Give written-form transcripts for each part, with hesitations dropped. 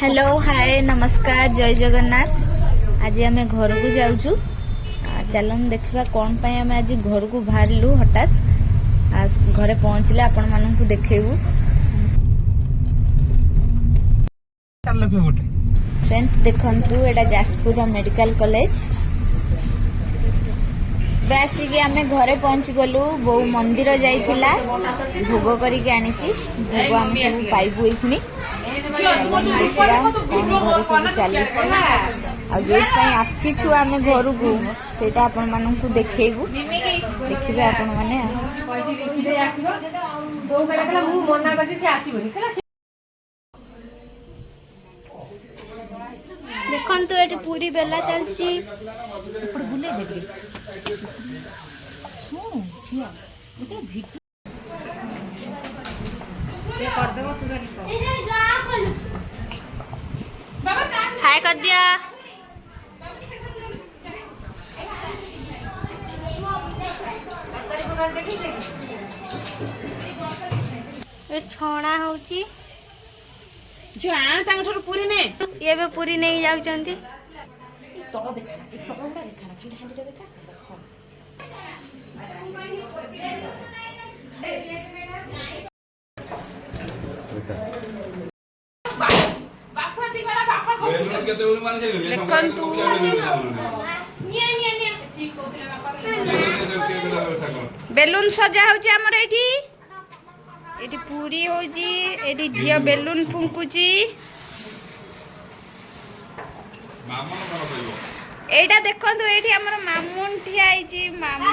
Hello hi नमस्कार जय जगन्नाथ। आज आम घर को जाऊँ चल देखा कौन पाई आम आज घर को बाहरलु हठात घरे पहुँचले आपण मानक देखू। फ्रेंड्स देखंतु एटा जाजपुर मेडिकल कॉलेज आसिक आम घरे पहुँची गलु। बो मंदिर जाइथिला भोग करके आनीची भोग आम सब पाइबु एखुनी देखा कौन घर सब चली जो आसीचु आम घर को सेटा आपण मानकु देखेबु देखिबे आपण माने देखन तो एटी पूरी बेला चलची ऊपर बुले देबे सुन छिया एटा भिड ये कर देबो तू धरी ए जा बोल बाबा हाय कर दिया ए छोड़ा होची जो आ तांग ठर पूरी ने ये बे पूरी नहीं जाउ चंती तोड़ देखा एक तोड़ का देखा खाली खाली देखा बापा सिकला बापा को केते बोली मान जे देखन तू निया निया निया ठीक कोथिले बापा बेलून सजा होची हमर एठी एटी पूरी होजी एटी झिया बेलून फुंकुची मामू कोन कहिबो एटा देखंतु एठी हमर मामून ठिया आइची मामू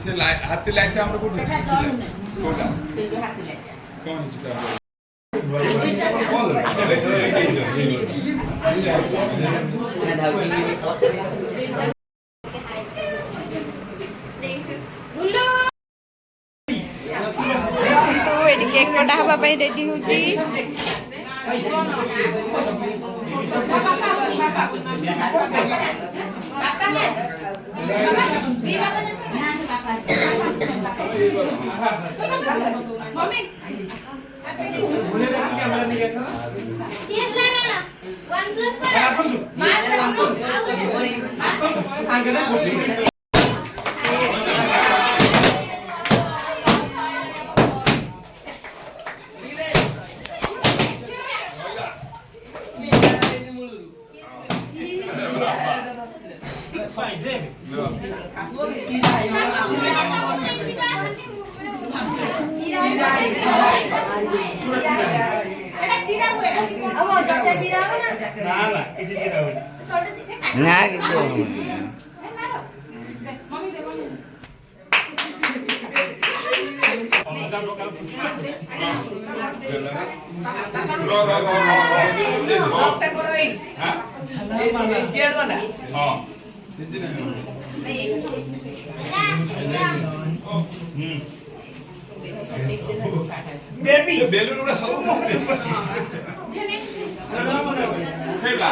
से हाथी लाइट का हमर कोठे कोठा से जो हाथी लाइट कोन हिसाब ना धाउची केक कटा हवा पाई रेडी होची मम्मी केस लेना ना 1+ कर बेबी बेलून उड़ा सब फेला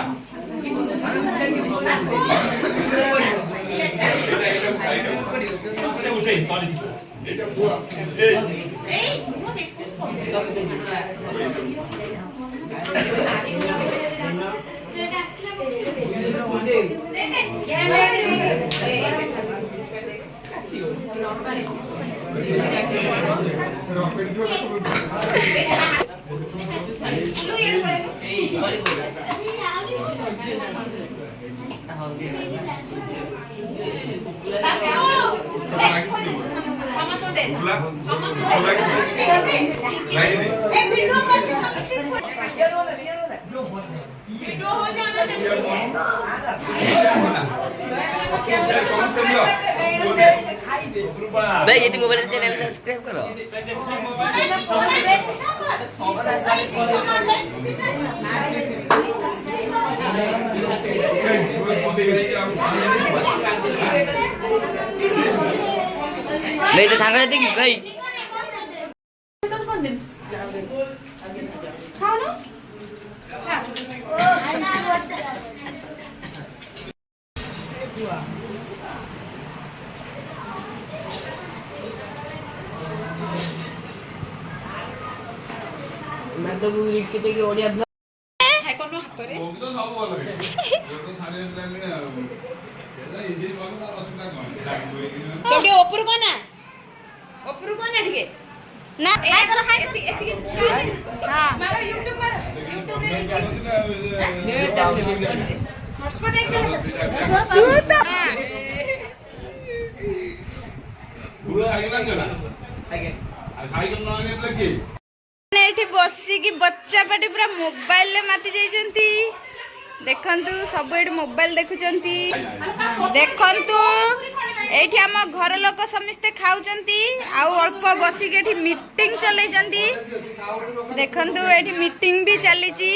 से उठे कॉलेज এটা পুরো এই भाई ये मोबाइल चैनल सब्सक्राइब करो नहीं तो सांगा देंगे भाई मैं तो लिखते कि ओडिया है कोनो हातरे तो सब बोल रहे तो सारे लगे एदा इंडियन बाबू तार असुविधा कोन चोटी ऊपर कोना ठीक है ना हाय करो हां मारो YouTube रे हॉटस्पॉट एक तू तो पूरा आगे ना चला आगे खाई के ना आगे लगे एठी बसिकी बच्चा पाटी पूरा मोबाइल ले माति जाइचंती देखंतु सब एठी मोबाइल देखुचंती देखंतु एठी हम घर लोक समिस्ते खाउचंती आउ अल्प बसिकी एठी मीटिंग चलैचंती देखंतु एठी मीटिंग भी चलीची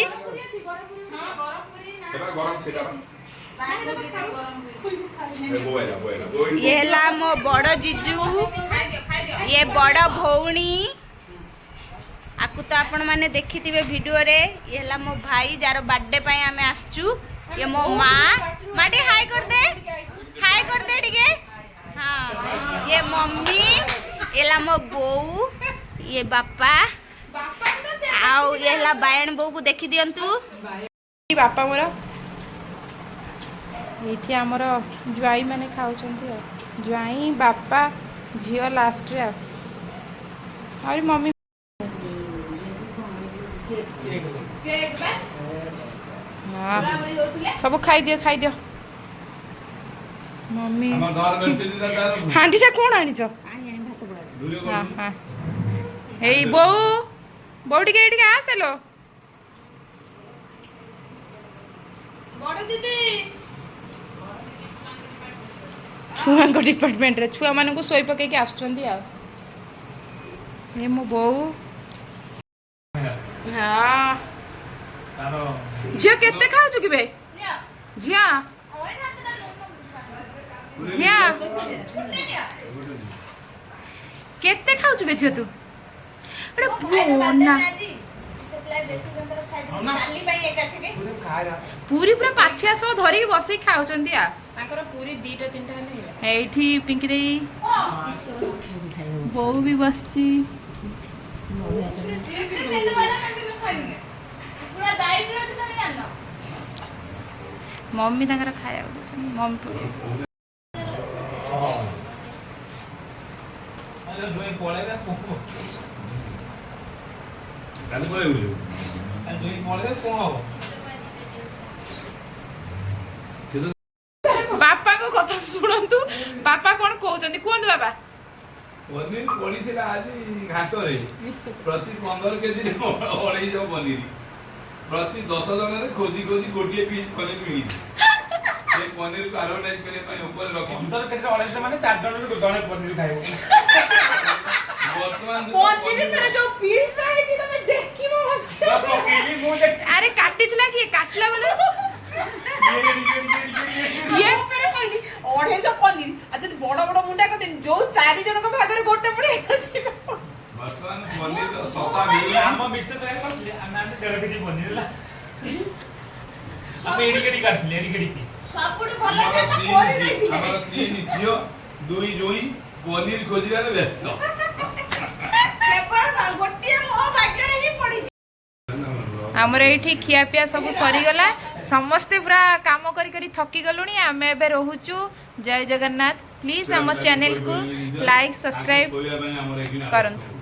गरम छेटा ये ला मो बड़ जीजू ये बड़ भौणी आकु तो आपण माने देखिथिबे वीडियो रे ये ला मो भाई जार बर्थडे पय आमे आसचू ये मो माँ माटी हाय कर दे ठीक है हाँ ये मम्मी ये ला मो बऊ ये बापा आउ ये ला बायण बऊ को देखि दियंतु बापा मोर ये आमर ज्वाई मैंने खाऊँ ज्वाई बापा झील लास्ट रे और मम्मी हाँ सब खाई दियो मम्मी हांडीटा कौन आनीच हाँ हाँ ए बो टिके आसेलो छुआ डिपार्टमेंट रे छुआ मान को सोई पकई आसुचंदी आ ये मो बहू हाँ झिया केते खाऊ कि बे झिया झिया केते खाऊ बे झिया तू अरे बोना पूरी पूरा पाछिया सो धरिक बसई खाउचंदी आ पूरी 2टा 3टा हेले एठी पिंकी देई बहू भी बसची मम्मी तांकर खाया मम्मी बापा को कथा शुणु बापा कौन कहते कहतु बाबा पनीर पड़ी आज घाट रे प्रति 15 केजी 250 पनीर प्रति 10 जन खोजी खोजी गोटे पीस पनीर मिली से पनीर को एडवर्टाइज करे पई ऊपर रखी 15 केजी 250 माने 4 जन जने पनीर खाइबो वर्तमान पनीर मेरे जो पीस है कि तमे देखि मो हस अरे काटितला कि काटला वाला ये मेरे कहली 250 पनीर अच्छा बड़ बड़ मुंडा को जो 4 जन को भाग रे गोटे पड़े वर्तमान पनीर तो सता मिली हम मिच तो करले हम 1.5 केजी पनीर ला हम एडी केडी सब पुडी भले जे तो कोरी देथि हमर 3 झियो 2 जोई पनीर खोजिया रे व्यस्त पेपर गोटे मो भाग्य रे ही पड़ी हमर एठी खिया पिया सब सरी गला समस्ते पूरा काम करी करी थकी गलुनी आम एबे रोहुचु जय जगन्नाथ प्लीज हम चैनल को लाइक सब्सक्राइब करंतु।